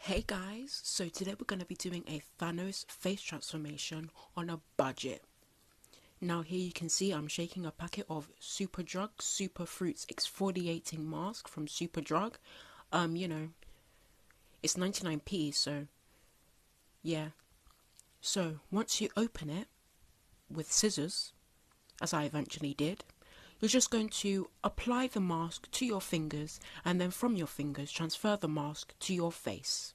Hey guys, so today we're going to be doing a Thanos face transformation on a budget. Now here you can see I'm shaking a packet of Superdrug Super Fruits Exfoliating Mask from Superdrug. You know, it's 99p, so yeah. So once you open it with scissors, as I eventually did, you're just going to apply the mask to your fingers and then from your fingers transfer the mask to your face.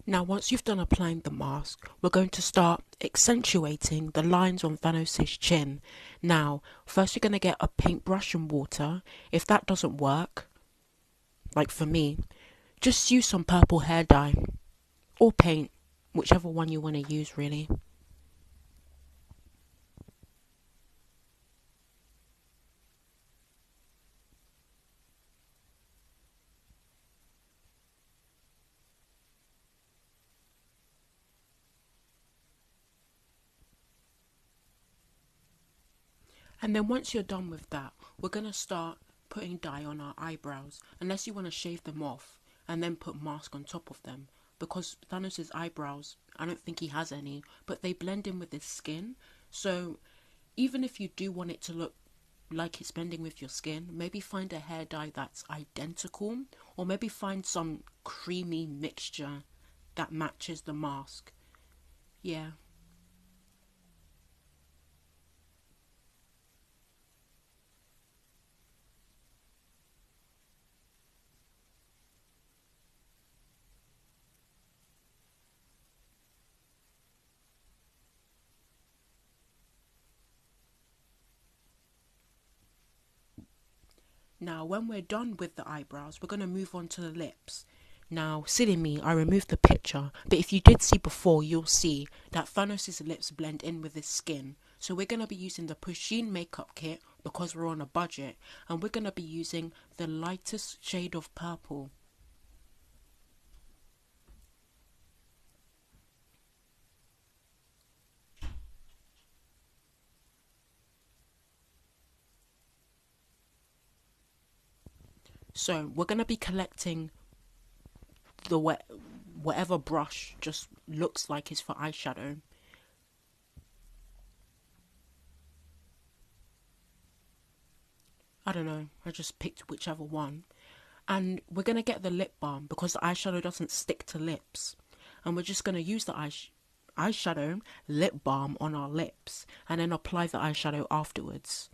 Now, once you've done applying the mask, we're going to start accentuating the lines on Thanos' chin. Now, first you're going to get a paintbrush and water. If that doesn't work, like for me, just use some purple hair dye or paint, whichever one you want to use really. And then once you're done with that, we're going to start putting dye on our eyebrows, unless you want to shave them off and then put mask on top of them. Because Thanos' eyebrows, I don't think he has any, but they blend in with his skin. So even if you do want it to look like it's blending with your skin, maybe find a hair dye that's identical, or maybe find some creamy mixture that matches the mask. Yeah. Now, when we're done with the eyebrows, we're going to move on to the lips. Now, silly me, I removed the picture, but if you did see before, you'll see that Thanos' lips blend in with his skin. So we're going to be using the Pusheen makeup kit because we're on a budget, and we're going to be using the lightest shade of purple. So we're going to be collecting the whatever brush just looks like is for eyeshadow. I don't know, I just picked whichever one. And we're going to get the lip balm because the eyeshadow doesn't stick to lips. And we're just going to use the eyeshadow lip balm on our lips and then apply the eyeshadow afterwards.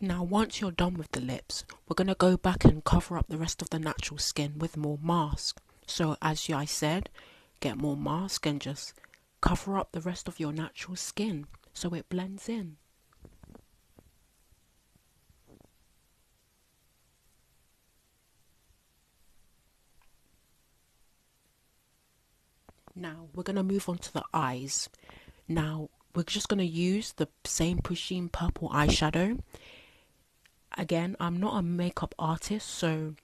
Now, once you're done with the lips, we're going to go back and cover up the rest of the natural skin with more mask. So, as I said, get more mask and just cover up the rest of your natural skin so it blends in. Now, we're going to move on to the eyes. Now, we're just going to use the same Pusheen purple eyeshadow. Again, I'm not a makeup artist, so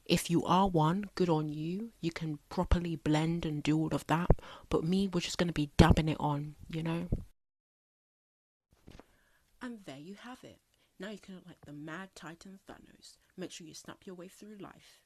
if you are one, good on you. You can properly blend and do all of that. But me, we're just going to be dabbing it on, you know? And there you have it. Now you can look like the mad titan Thanos. Make sure you snap your way through life.